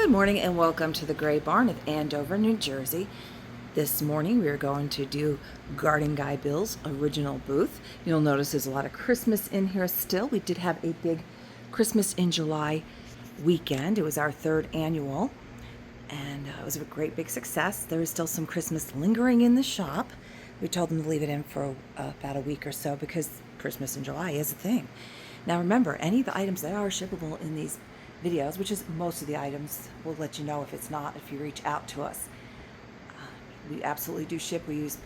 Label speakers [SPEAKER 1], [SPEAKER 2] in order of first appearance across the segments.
[SPEAKER 1] Good morning and welcome to the Gray Barn of Andover, New Jersey. This morning we are going to do Garden Guy Bill's original booth. You'll notice there's a lot of Christmas in here still. We did have a big Christmas in July weekend. It was our third annual and it was a great big success. There is still some Christmas lingering in the shop. We told them to leave it in for about a week or so because Christmas in July is a thing. Now remember, any of the items that are shippable in these videos, which is most of the items, we'll let you know if it's not, if you reach out to us. We absolutely do ship. We use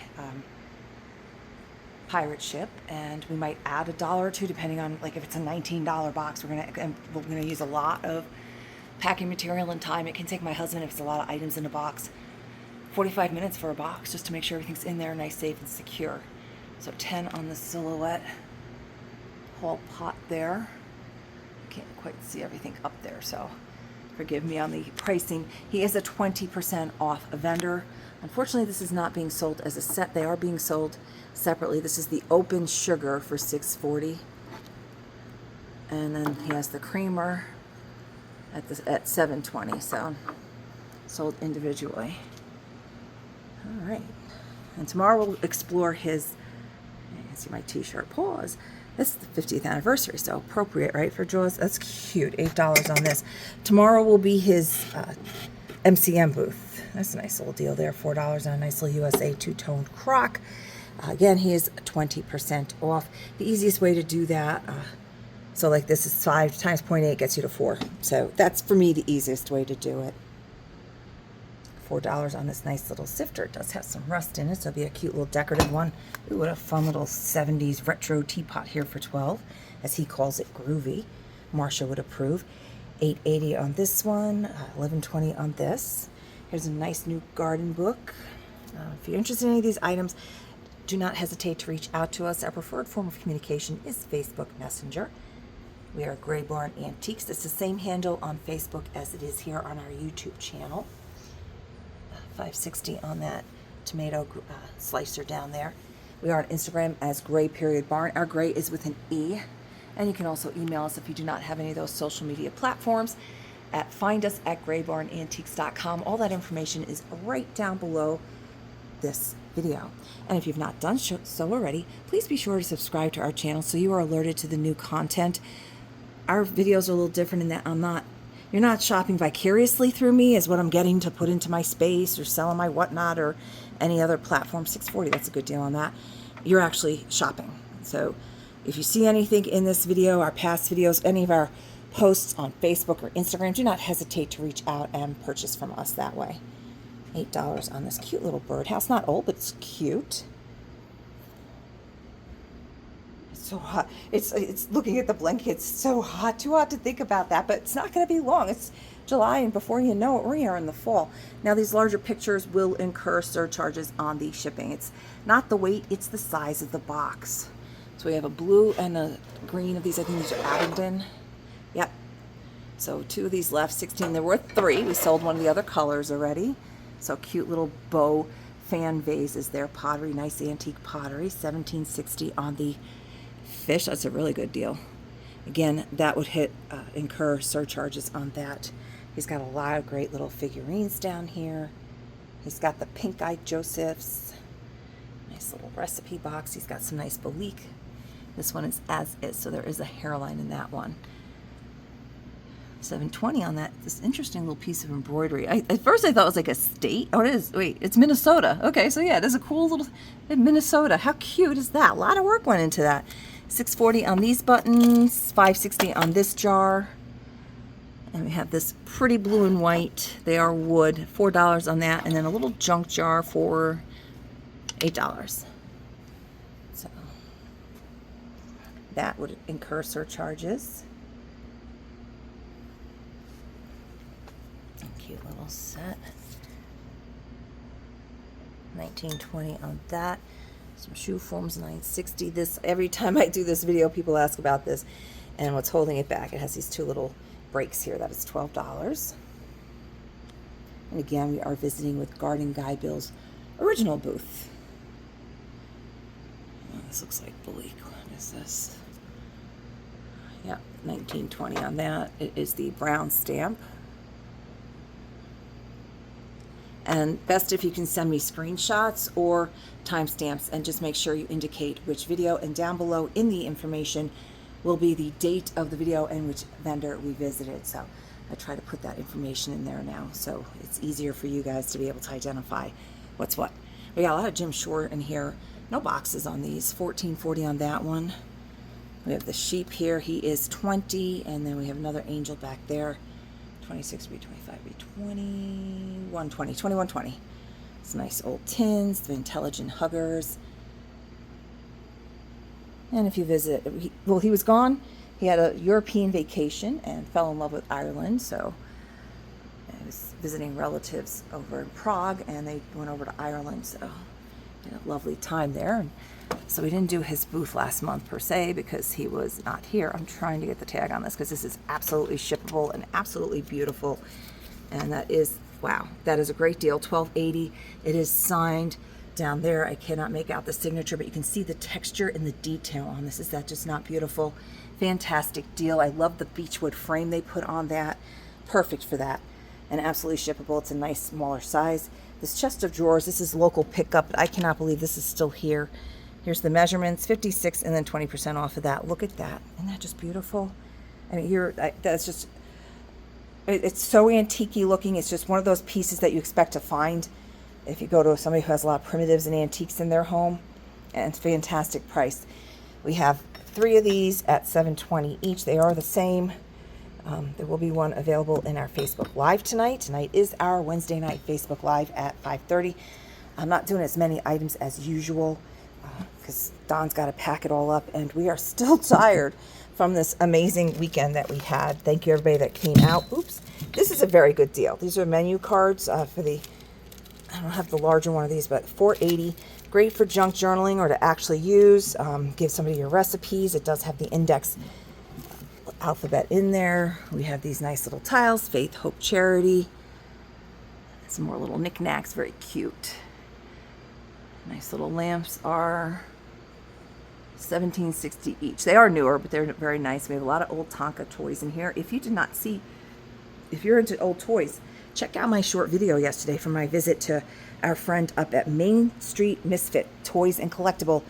[SPEAKER 1] pirate ship, and we might add $1 or $2 depending on, like if it's a $19 box, we're gonna use a lot of packing material and time. It can take my husband, if it's a lot of items in a box, 45 minutes for a box just to make sure everything's in there nice, safe, and secure. So 10 on the silhouette whole pot there. Can't quite see everything up there, so forgive me on the pricing. He is a 20% off a vendor. Unfortunately, this is not being sold as a set. They are being sold separately. This is the open sugar for $6.40, and then he has the creamer at $7.20. So sold individually. All right, and tomorrow we'll explore his. You can see my T-shirt. Pause. This is the 50th anniversary, so appropriate, right, for Jaws? That's cute. $8 on this. Tomorrow will be his MCM booth. That's a nice little deal there. $4 on a nice little USA two-toned crock. Again, he is 20% off. The easiest way to do that, so like this is 5 times 0.8 gets you to 4. So that's, for me, the easiest way to do it. $4 on this nice little sifter. It does have some rust in it, so it'll be a cute little decorative one. Ooh, what a fun little 70s retro teapot here for $12, as he calls it, groovy. Marsha would approve. $8.80 on this one, $11.20 on this. Here's a nice new garden book. If you're interested in any of these items, do not hesitate to reach out to us. Our preferred form of communication is Facebook Messenger. We are Gray Barn Antiques. It's the same handle on Facebook as it is here on our YouTube channel. $5.60 on that tomato slicer down there. We are on Instagram as Gray_Barn. Our Gray is with an E. And you can also email us if you do not have any of those social media platforms at findus@graybarnantiques.com. All that information is right down below this video. And if you've not done so already, please be sure to subscribe to our channel so you are alerted to the new content. Our videos are a little different in that you're not shopping vicariously through me, is what I'm getting to put into my space or sell on my whatnot or any other platform. $6.40, that's a good deal on that. You're actually shopping. So if you see anything in this video, our past videos, any of our posts on Facebook or Instagram, do not hesitate to reach out and purchase from us that way. $8 on this cute little birdhouse. Not old, but it's cute. So hot. It's looking at the blanket. It's so hot. Too hot to think about that, but it's not going to be long. It's July, and before you know it, we are in the fall. Now, these larger pictures will incur surcharges on the shipping. It's not the weight, it's the size of the box. So we have a blue and a green of these. I think these are Abingdon. Yep. So 2 of these left, 16. There were 3. We sold one of the other colors already. So cute little bow fan vases there. Pottery, nice antique pottery. $17.60 on the fish. That's a really good deal. Again, that would incur surcharges on that. He's got a lot of great little figurines down here. He's got the pink-eyed Josephs. Nice little recipe box. He's got some nice Belique. This one is as is, so there is a hairline in that one. $7.20 on that. This interesting little piece of embroidery. At first I thought it was like a state. Oh, it is. Wait, it's Minnesota. Okay, so yeah, it is a cool little Minnesota. How cute is that? A lot of work went into that. $6.40 on these buttons. $5.60 on this jar. And we have this pretty blue and white. They are wood. $4 on that, and then a little junk jar for $8. So that would incur surcharges. Cute little set. $19.20 on that. Some shoe forms, $9.60. This, every time I do this video, people ask about this and what's holding it back. It has these 2 little breaks here. That is $12. And again, we are visiting with Garden Guy Bill's original booth. Oh, this looks like Belique. What is this? Yeah, $19.20 on that. It is the brown stamp. And best if you can send me screenshots or timestamps, and just make sure you indicate which video, and down below in the information will be the date of the video and which vendor we visited. So I try to put that information in there now so it's easier for you guys to be able to identify what's what. We got a lot of Jim Shore in here. No boxes on these. $14.40 on that one. We have the sheep here. He is 20, and then we have another angel back there. 26B, 25B, 2120, 2120. It's nice old tins, the intelligent huggers. And if you visit, well, he was gone. He had a European vacation and fell in love with Ireland, so he was visiting relatives over in Prague, and they went over to Ireland, so had a lovely time there. And so we didn't do his booth last month per se because he was not here. I'm trying to get the tag on this because this is absolutely shippable and absolutely beautiful. And that is, wow, that is a great deal. $12.80. It is signed down there. I cannot make out the signature, but you can see the texture and the detail on this. Is that just not beautiful? Fantastic deal. I love the beechwood frame they put on that. Perfect for that. And absolutely shippable. It's a nice smaller size. This chest of drawers, this is local pickup, but I cannot believe this is still here. Here's the measurements, 56 and then 20% off of that. Look at that. Isn't that just beautiful? I mean, that's just, it's so antique-y looking. It's just one of those pieces that you expect to find if you go to somebody who has a lot of primitives and antiques in their home. And it's a fantastic price. We have 3 of these at $7.20 each. They are the same. There will be one available in our Facebook Live tonight. Tonight is our Wednesday night Facebook Live at 5:30. I'm not doing as many items as usual because Don's got to pack it all up, and we are still tired from this amazing weekend that we had. Thank you, everybody that came out. Oops. This is a very good deal. These are menu cards for the, I don't have the larger one of these, but $4.80. Great for junk journaling or to actually use. Give somebody your recipes. It does have the index alphabet in there. We have these nice little tiles, faith, hope, charity. Some more little knickknacks, very cute. Nice little lamps are $17.60 each. They are newer, but they're very nice. We have a lot of old Tonka toys in here. If you did not see, if you're into old toys, check out my short video yesterday from my visit to our friend up at Main Street Misfit Toys and Collectible,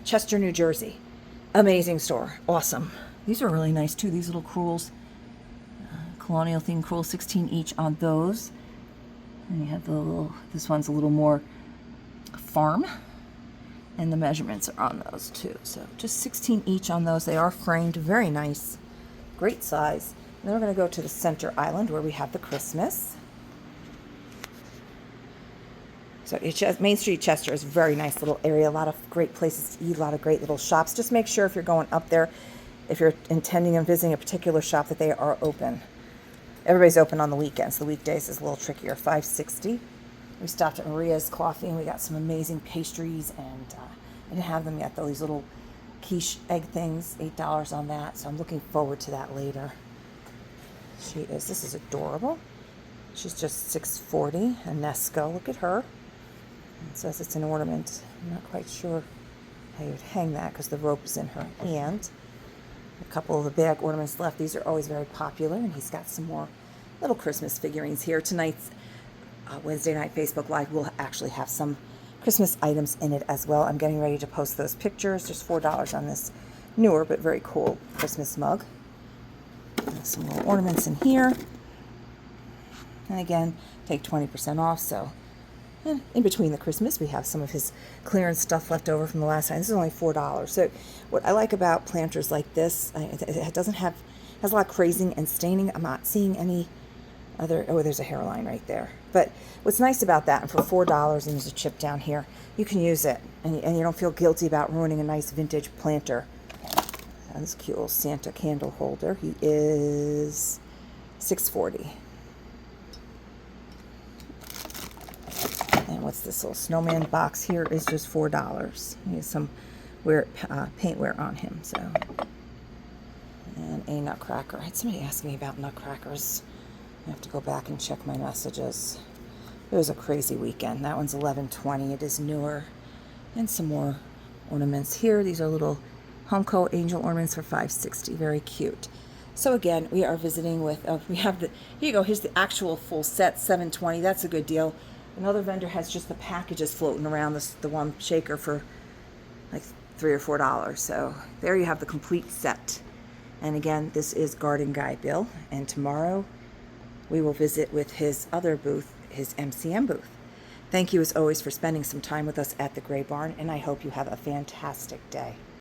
[SPEAKER 1] Chester, New Jersey. Amazing store. Awesome. These are really nice too. These little crewels, colonial themed crewel, 16 each on those. And you have the little, this one's a little more farm, and the measurements are on those too. So just 16 each on those. They are framed, very nice, great size. And then we're going to go to the center island where we have the Christmas. So Main Street Chester is a very nice little area. A lot of great places to eat, a lot of great little shops. Just make sure if you're going up there, if you're intending on visiting a particular shop, that they are open. Everybody's open on the weekends. The weekdays is a little trickier. $5.60. We stopped at Maria's Coffee and we got some amazing pastries, and I didn't have them yet though. These little quiche egg things, $8 on that. So I'm looking forward to that later. This is adorable. She's just $6.40. A Nesco, look at her. It says it's an ornament. I'm not quite sure how you'd hang that because the rope is in her hand. A couple of the bag ornaments left. These are always very popular, and he's got some more little Christmas figurines here. Tonight's Wednesday night Facebook Live will actually have some Christmas items in it as well. I'm getting ready to post those pictures. There's $4 on this newer but very cool Christmas mug. Some little ornaments in here. And again, take 20% off. So in between the Christmas, we have some of his clearance stuff left over from the last time. This is only $4. So what I like about planters like this, it doesn't have, has a lot of crazing and staining. I'm not seeing any other, oh, there's a hairline right there. But what's nice about that, and for $4, and there's a chip down here, you can use it, and you don't feel guilty about ruining a nice vintage planter. And this cute little Santa candle holder. He is $6.40. And what's this little snowman box here is just $4. He has some paintware on him. So, and a nutcracker. I had somebody ask me about nutcrackers. I have to go back and check my messages. It was a crazy weekend. That one's $11.20. It is newer. And some more ornaments here. These are little Humco angel ornaments for $5.60. Very cute. So again, we are visiting with, we have the, here you go, here's the actual full set, $720. That's a good deal. Another vendor has just the packages floating around, this, the one shaker for like $3 or $4. So there you have the complete set. And again, this is Garden Guy Bill. And tomorrow we will visit with his other booth, his MCM booth. Thank you as always for spending some time with us at the Gray Barn, and I hope you have a fantastic day.